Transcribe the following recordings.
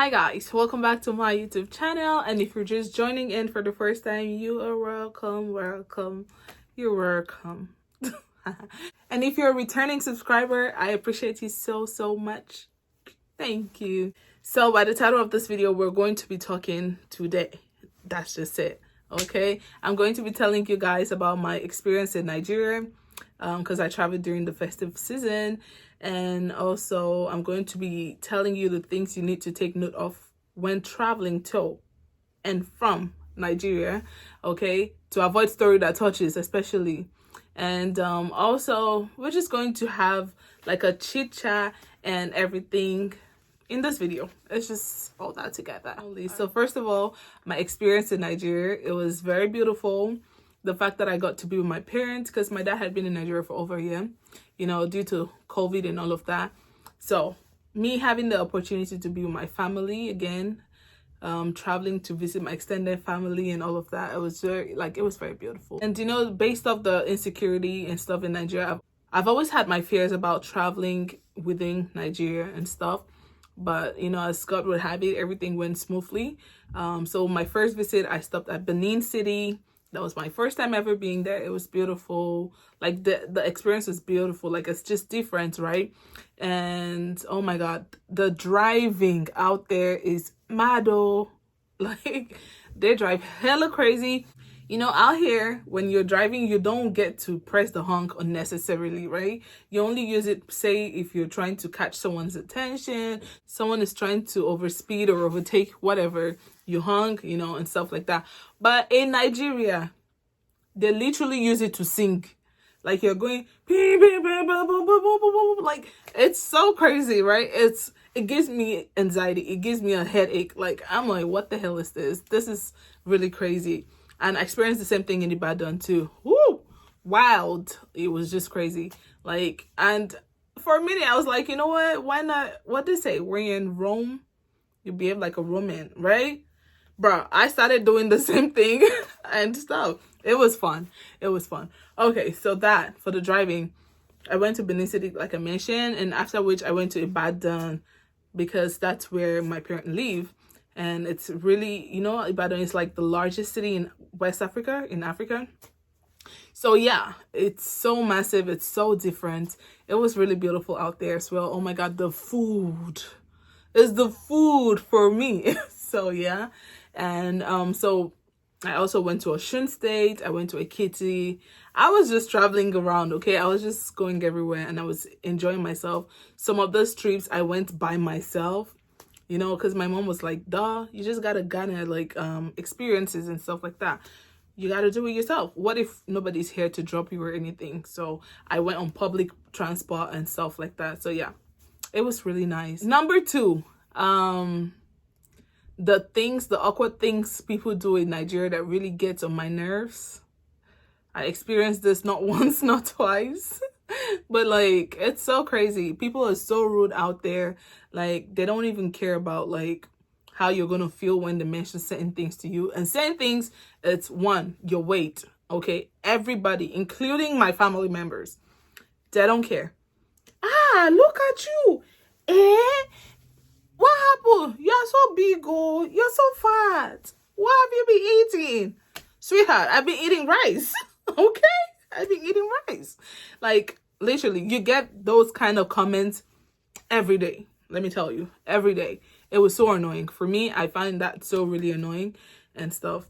Hi guys, welcome back to my YouTube channel, and if you're just joining in for the first time, you are welcome, you're welcome. And if you're a returning subscriber, I appreciate you so much. Thank you. So by the title of this video, we're going to be talking today. That's just it. Okay, I'm going to be telling you guys about my experience in Nigeria, because I traveled during the festive season, and also I'm going to be telling you the things you need to take note of when traveling to and from Nigeria, okay, to avoid story that touches especially. And also we're just going to have like a chit chat and everything in this video. It's just all that together. So first of all, my experience in Nigeria, it was very beautiful. The fact that I got to be with my parents, because my dad had been in Nigeria for over a year, you know, due to COVID and all of that. So me having the opportunity to be with my family again, traveling to visit my extended family and all of that, it was very beautiful. And you know, based off the insecurity and stuff in Nigeria, I've always had my fears about traveling within Nigeria and stuff. But you know, as God would have it, everything went smoothly. So my first visit, I stopped at Benin City. That was my first time ever being there. It was beautiful. Like the experience was beautiful. Like it's just different, right? And oh my God, the driving out there is mado. Like they drive hella crazy. You know, out here, when you're driving, you don't get to press the honk unnecessarily, right? You only use it, say, if you're trying to catch someone's attention, someone is trying to overspeed or overtake, whatever, you honk, you know, and stuff like that. But in Nigeria, they literally use it to sing. Like you're going, like it's so crazy, right? It gives me anxiety. It gives me a headache. Like I'm like, what the hell is this? This is really crazy. And I experienced the same thing in Ibadan too. Woo! Wild. It was just crazy. Like, and for a minute I was like, you know what? Why not? What they say? We're in Rome. You behave like a Roman, right? Bro, I started doing the same thing and stuff. It was fun. It was fun. Okay, so that for the driving, I went to Benin City, like I mentioned, and after which I went to Ibadan because that's where my parents live. And it's really, you know, Ibadan is like the largest city in West Africa, in Africa. So yeah, it's so massive. It's so different. It was really beautiful out there as well. Oh my God, the food is the food for me. So yeah. And so I also went to Osun State. I went to Ekiti. I was just traveling around, okay? I was just going everywhere and I was enjoying myself. Some of those trips I went by myself. You know, because my mom was like, duh, you just gotta garner like experiences and stuff like that. You gotta do it yourself. What if nobody's here to drop you or anything? So I went on public transport and stuff like that. So yeah, it was really nice. Number two, the awkward things people do in Nigeria that really gets on my nerves. I experienced this not once, not twice. But like, it's so crazy. People are so rude out there. Like, they don't even care about like how you're gonna feel when they mention certain things to you. And certain things, it's one, your weight. Okay, everybody, including my family members, they don't care. Ah, look at you. What happened? You're so big, oh, you're so fat. What have you been eating? Sweetheart, I've been eating rice. Okay, I've been eating rice. Like, literally, you get those kind of comments every day. Let me tell you, every day. It was so annoying. For me, I find that so really annoying and stuff.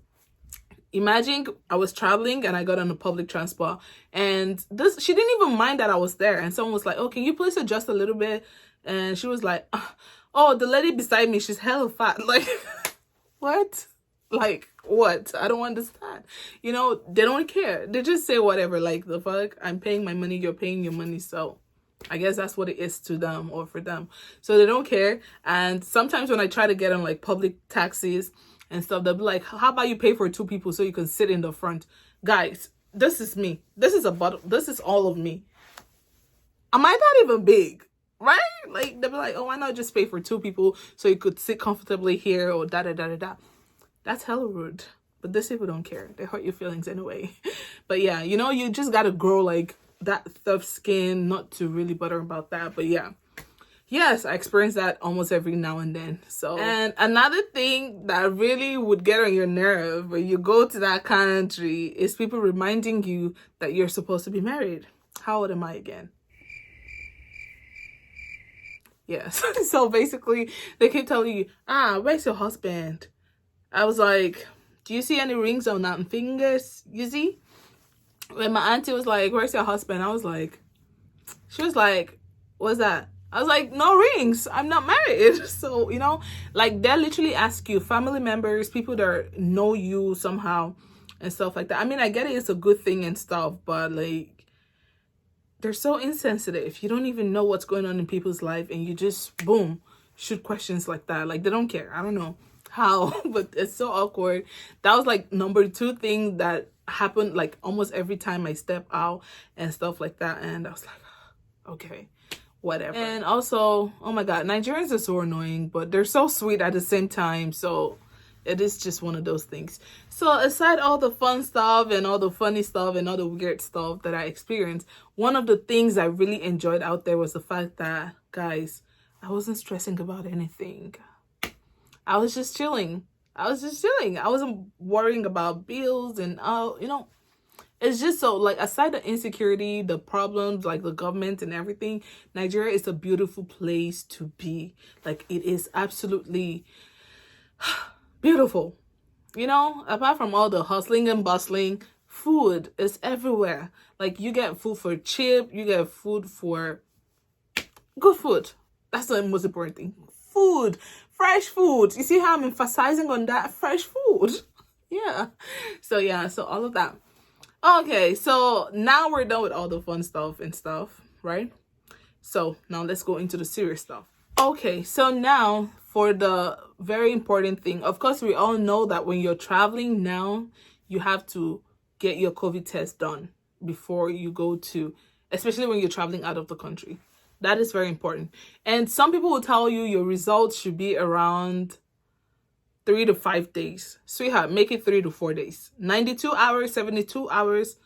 Imagine I was traveling and I got on a public transport, and she didn't even mind that I was there. And someone was like, oh, can you please adjust a little bit? And she was like, oh, the lady beside me, she's hella fat. Like, what? Like, what? I don't understand. You know, they don't care. They just say whatever. Like, the fuck? I'm paying my money, you're paying your money. So I guess that's what it is to them or for them. So they don't care. And sometimes when I try to get on like public taxis and stuff, they'll be like, how about you pay for 2 people so you can sit in the front? Guys, this is me. This is all of me. Am I not even big? Right? Like, they'll be like, oh, why not just pay for 2 people so you could sit comfortably here or da-da-da-da-da. That's hella rude. But these people don't care. They hurt your feelings anyway. But yeah, you know, you just gotta grow like that tough skin not to really bother about that. But yeah. Yes, I experience that almost every now and then. So, and another thing that really would get on your nerve when you go to that country is people reminding you that you're supposed to be married. How old am I again? Yes. So basically, they keep telling you, where's your husband? I was like, do you see any rings on that fingers? You see? When my auntie was like, where's your husband? I was like, she was like, what's that? I was like, no rings. I'm not married. So, you know, like they'll literally ask you, family members, people that know you somehow and stuff like that. I mean, I get it. It's a good thing and stuff, but like, they're so insensitive. You don't even know what's going on in people's life and you just, boom, shoot questions like that. Like, they don't care. I don't know how, but it's so awkward. That was like number 2 thing that happened like almost every time I step out and stuff like that. And I was like, okay, whatever. And also, oh my God, Nigerians are so annoying, but they're so sweet at the same time. So it is just one of those things. So aside all the fun stuff and all the funny stuff and all the weird stuff that I experienced, one of the things I really enjoyed out there was the fact that, guys, I wasn't stressing about anything. I was just chilling. I wasn't worrying about bills and you know, it's just so, like, aside the insecurity, the problems, like the government and everything, Nigeria is a beautiful place to be. Like, it is absolutely beautiful. You know, apart from all the hustling and bustling, food is everywhere. Like, you get food for cheap, you get food for good food. That's the most important thing. Food, fresh food. You see how I'm emphasizing on that? Fresh food. Yeah. So all of that. Okay, so now we're done with all the fun stuff and stuff, right? So now let's go into the serious stuff. Okay, so now for the very important thing. Of course, we all know that when you're traveling now, you have to get your COVID test done before you go to, especially when you're traveling out of the country. That is very important. And some people will tell you your results should be around 3 to 5 days. Sweetheart, make it 3 to 4 days. 92 hours, 72 hours,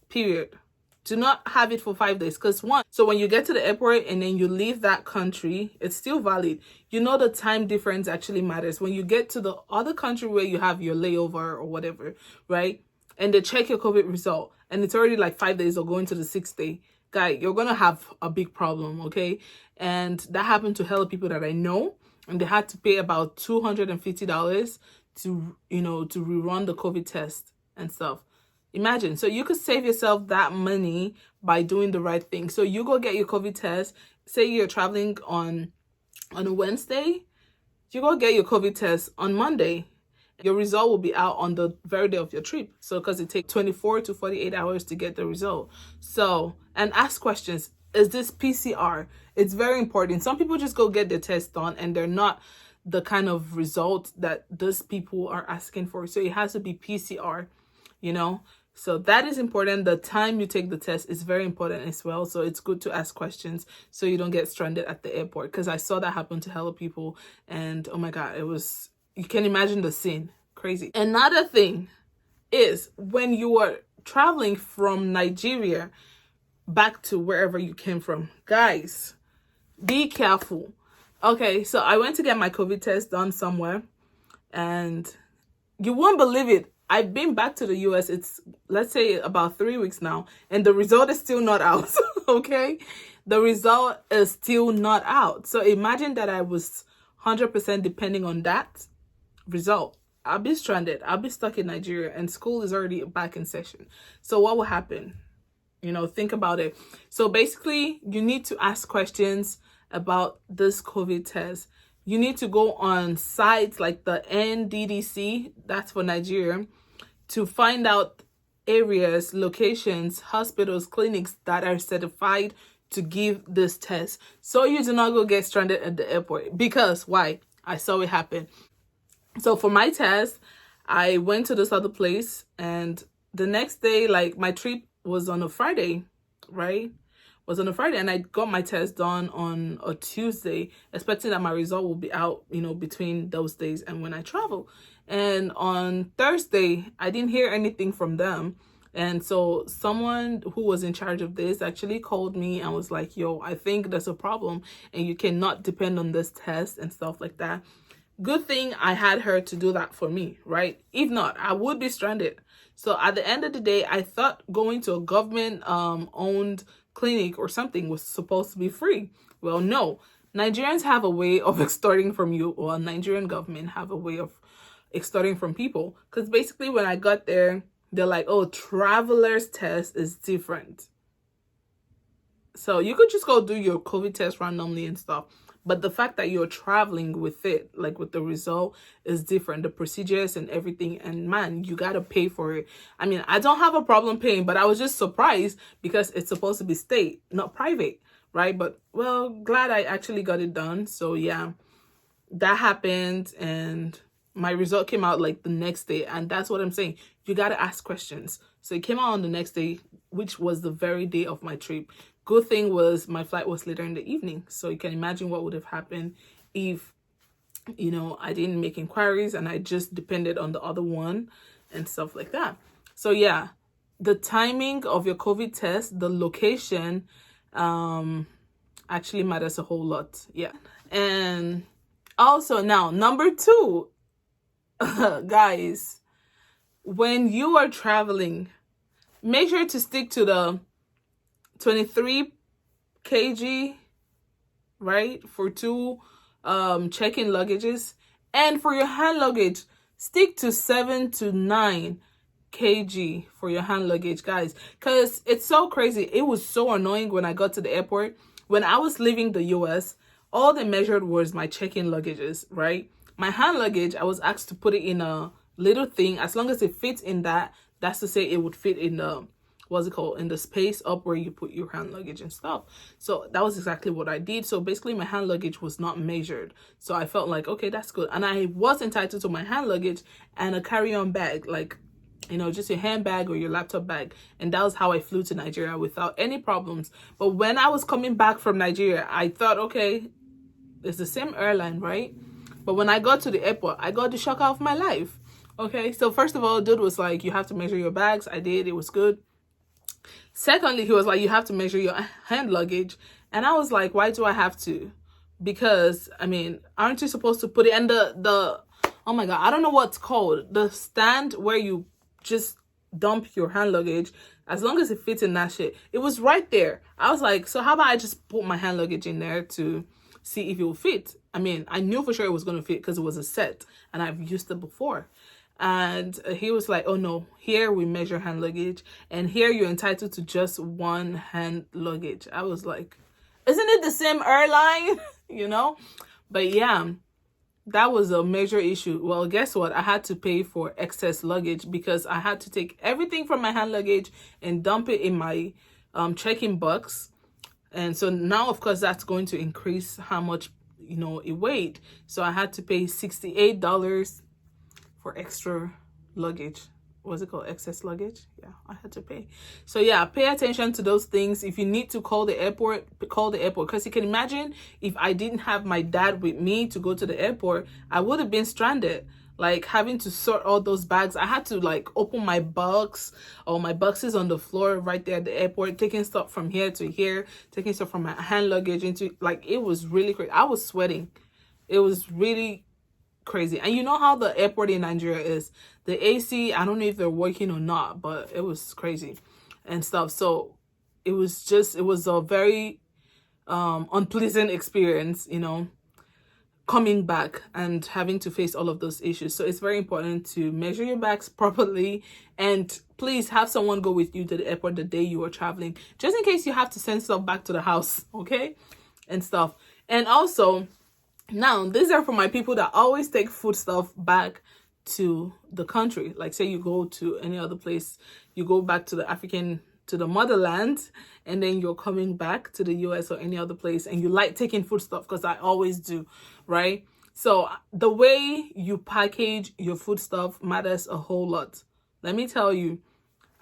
period. Do not have it for 5 days. Because so when you get to the airport and then you leave that country, it's still valid. You know, the time difference actually matters. When you get to the other country where you have your layover or whatever, right? And they check your COVID result and it's already like 5 days or going to the 6th day. Guy, you're going to have a big problem, okay? And that happened to hella people that I know. And they had to pay about $250 to, you know, to rerun the COVID test and stuff. Imagine. So you could save yourself that money by doing the right thing. So you go get your COVID test. Say you're traveling on a Wednesday. You go get your COVID test on Monday. Your result will be out on the very day of your trip. So because it takes 24 to 48 hours to get the result. So, and ask questions. Is this PCR? It's very important. Some people just go get their test done and they're not the kind of result that those people are asking for. So it has to be PCR, you know? So that is important. The time you take the test is very important as well. So it's good to ask questions so you don't get stranded at the airport. Because I saw that happen to hella people. And oh my God, it was, you can imagine the scene. Crazy. Another thing is when you are traveling from Nigeria back to wherever you came from, guys, be careful. Okay, so I went to get my COVID test done somewhere and you won't believe it. I've been back to the US. It's, let's say, about 3 weeks now, and the result is still not out. Okay, the result is still not out. So imagine that I was 100% depending on that result. I'll be stranded. I'll be stuck in Nigeria and school is already back in session. So what will happen? You know, think about it. So basically, you need to ask questions about this COVID test. You need to go on sites like the NDDC, that's for Nigeria, to find out areas, locations, hospitals, clinics that are certified to give this test. So you do not go get stranded at the airport. Because why? I saw it happen. So for my test, I went to this other place and the next day, like my trip was on a Friday, right? Was on a Friday and I got my test done on a Tuesday, expecting that my result will be out, you know, between those days and when I travel. And on Thursday, I didn't hear anything from them. And so someone who was in charge of this actually called me and was like, yo, I think there's a problem and you cannot depend on this test and stuff like that. Good thing I had her to do that for me, right? If not, I would be stranded. So at the end of the day, I thought going to a government owned clinic or something was supposed to be free. Well, no. Nigerians have a way of extorting from you, or Nigerian government have a way of extorting from people. Because basically when I got there, they're like, oh, traveler's test is different. So you could just go do your COVID test randomly and stuff. But the fact that you're traveling with it, like with the result, is different. The procedures and everything. And man, you got to pay for it. I mean, I don't have a problem paying, but I was just surprised because it's supposed to be state, not private, right? But, well, glad I actually got it done. So, yeah, that happened. And my result came out like the next day. And that's what I'm saying. You got to ask questions. So it came out on the next day, which was the very day of my trip. Good thing was my flight was later in the evening. So you can imagine what would have happened if, you know, I didn't make inquiries and I just depended on the other one and stuff like that. So yeah, the timing of your COVID test, the location, actually matters a whole lot. Yeah. And also now, number 2, guys, when you are traveling, make sure to stick to the 23 kg, right, for 2 check-in luggages. And for your hand luggage, stick to 7 to 9 kg for your hand luggage, guys, because it's so crazy. It was so annoying when I got to the airport. When I was leaving the US, all they measured was my check-in luggages, right? My hand luggage, I was asked to put it in a little thing. As long as it fits in that, that's to say it would fit in the, what's it called, in the space up where you put your hand luggage and stuff. So that was exactly what I did. So basically my hand luggage was not measured. So I felt like, okay, that's good. And I was entitled to my hand luggage and a carry-on bag, like, you know, just your handbag or your laptop bag. And that was how I flew to Nigeria without any problems. But when I was coming back from Nigeria, I thought, okay, it's the same airline, right? But when I got to the airport, I got the shock of my life. Okay, so first of all, dude was like, you have to measure your bags. I did. It was good. Secondly, he was like, you have to measure your hand luggage. And I was like, why do I have to? Because, I mean, aren't you supposed to put it in the oh my God, I don't know what's called. The stand where you just dump your hand luggage, as long as it fits in that shit. It was right there. I was like, so how about I just put my hand luggage in there to see if it will fit? I mean, I knew for sure it was going to fit because it was a set and I've used it before. And he was like, oh no, here we measure hand luggage and here you're entitled to just 1 hand luggage. I was like, isn't it the same airline? You know? But yeah, that was a major issue. Well, guess what? I had to pay for excess luggage because I had to take everything from my hand luggage and dump it in my check-in box. And so now, of course, that's going to increase how much, you know, it weighed. So I had to pay $68 for extra luggage. What's it called? Excess luggage? Yeah, I had to pay. So yeah, pay attention to those things. If you need to call the airport, call the airport. Because you can imagine if I didn't have my dad with me to go to the airport, I would have been stranded. Like having to sort all those bags. I had to like open my box or my boxes on the floor right there at the airport, taking stuff from here to here, taking stuff from my hand luggage into, like, it was really crazy. I was sweating. It was really crazy. And you know how the airport in Nigeria is. The AC, I don't know if they're working or not, but it was crazy and stuff. So it was a very unpleasant experience, you know, coming back and having to face all of those issues. So it's very important to measure your bags properly, and please have someone go with you to the airport the day you are traveling, just in case you have to send stuff back to the house, okay, and stuff. And also, now these are for my people that always take food stuff back to the country. Like say you go to any other place, you go back to the motherland, and then you're coming back to the US or any other place, and you like taking food stuff, because I always do, right? So the way you package your food stuff matters a whole lot. Let me tell you,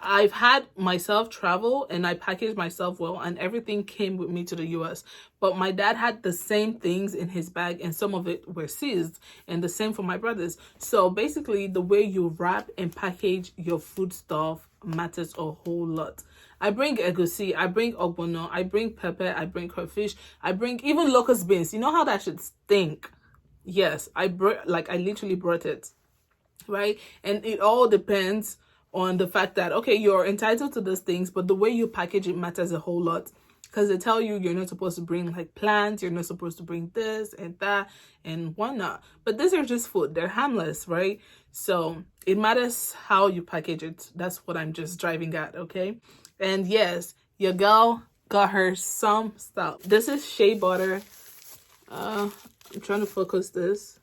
I've had myself travel and I packaged myself well and everything came with me to the US. But my dad had the same things in his bag and some of it were seized, and the same for my brothers. So basically the way you wrap and package your food stuff matters a whole lot. I bring egusi, I bring ogbono, I bring pepper, I bring crayfish, I bring even locust beans. You know how that should stink? Yes, I literally brought it, right? And it all depends on the fact that, okay, you're entitled to those things, but the way you package it matters a whole lot, because they tell you you're not supposed to bring like plants, you're not supposed to bring this and that and whatnot. But these are just food, they're harmless, right? So it matters how you package it. That's what I'm just driving at, okay? And yes, your girl got her some stuff. This is shea butter. I'm trying to focus this.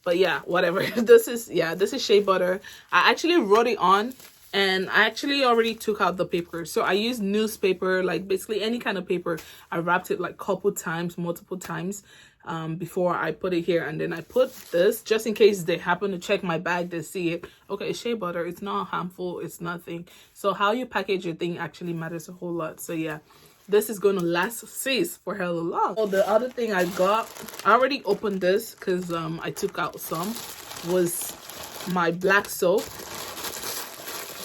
But yeah, whatever. This is shea butter. I actually wrote it on and I actually already took out the paper. So I used newspaper, like basically any kind of paper. I wrapped it like multiple times before I put it here. And then I put this just in case they happen to check my bag, they see it. Okay, it's shea butter. It's not harmful. It's nothing. So how you package your thing actually matters a whole lot. So yeah. This is going to last sis for hella long. So the other thing I got, I already opened this because I took out some, was my black soap.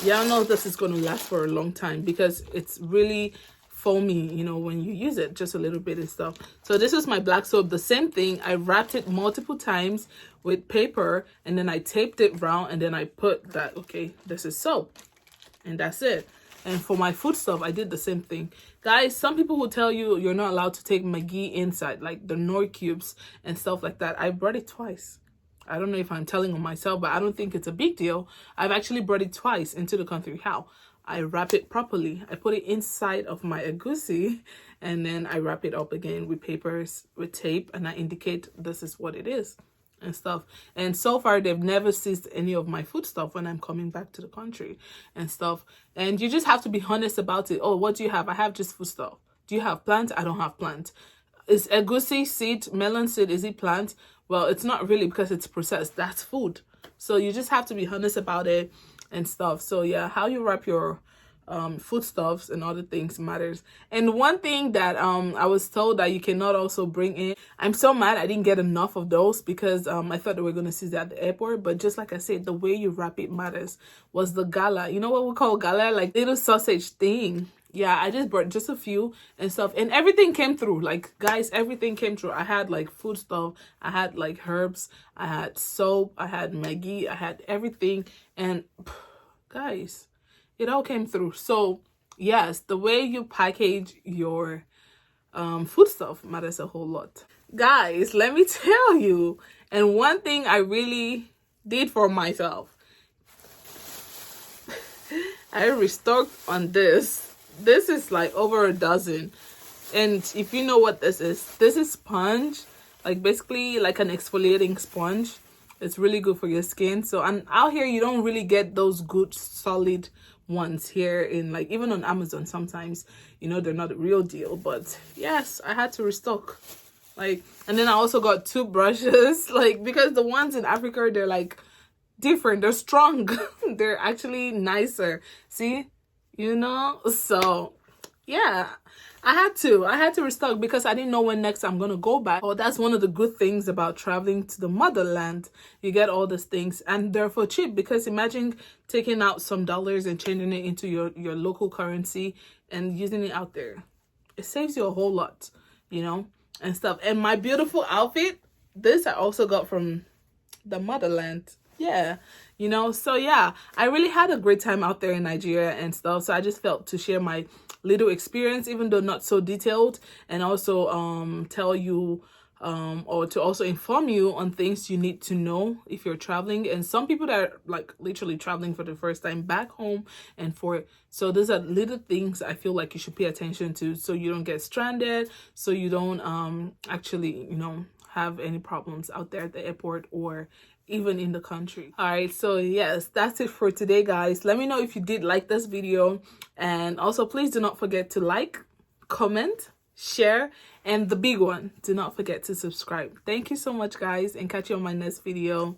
Yeah, I know this is going to last for a long time because it's really foamy, you know, when you use it, just a little bit and stuff. So this is my black soap. The same thing, I wrapped it multiple times with paper and then I taped it round and then I put that, okay, this is soap. And that's it. And for my food stuff, I did the same thing. Guys, some people will tell you you're not allowed to take Maggi inside, like the Nor cubes and stuff like that. I brought it twice. I don't know if I'm telling on myself, but I don't think it's a big deal. I've actually brought it twice into the country. How? I wrap it properly. I put it inside of my egusi and then I wrap it up again with papers, with tape, and I indicate this is what it is and stuff. And so far they've never seized any of my food stuff when I'm coming back to the country and stuff. And you just have to be honest about it. Oh, what do you have? I have just food stuff. Do you have plant? I don't have plant. Is egusi seed, melon seed, is it plant? Well, it's not really because it's processed. That's food. So you just have to be honest about it and stuff. So yeah, how you wrap your foodstuffs and other things matters. And one thing that I was told that you cannot also bring in, I'm so mad I didn't get enough of those because I thought they were going to seize at the airport. But just like I said, the way you wrap it matters. Was the gala, you know what we call gala, like little sausage thing. Yeah, I just brought just a few and stuff, and everything came through. Like, guys, everything came through. I had like food stuff, I had like herbs, I had soap, I had Maggi, I had everything, and guys, it all came through. So yes, the way you package your food stuff matters a whole lot. Guys, let me tell you, and one thing I really did for myself, I restocked on this. This is like over a dozen. And if you know what this is sponge, like basically like an exfoliating sponge. It's really good for your skin. So, and out here you don't really get those good solid ones here in, like, even on Amazon sometimes, you know, they're not the real deal. But yes, I had to restock. Like, and then I also got toothbrushes, like, because the ones in Africa, they're like different, they're strong. They're actually nicer, see, you know. So yeah, I had to restock because I didn't know when next I'm gonna go back. Oh, that's one of the good things about traveling to the motherland. You get all these things and they're for cheap, because imagine taking out some dollars and changing it into your local currency and using it out there. It saves you a whole lot, you know, and stuff. And my beautiful outfit, this I also got from the motherland. Yeah, you know. So yeah, I really had a great time out there in Nigeria and stuff. So I just felt to share my little experience, even though not so detailed, and also tell you or to also inform you on things you need to know if you're traveling. And some people that are like literally traveling for the first time back home, and so those are little things I feel like you should pay attention to, so you don't get stranded, so you don't actually, you know, have any problems out there at the airport or even in the country. All right, so yes, that's it for today, guys. Let me know if you did like this video, and also please do not forget to like, comment, share, and the big one, do not forget to subscribe. Thank you so much, guys, and catch you on my next video.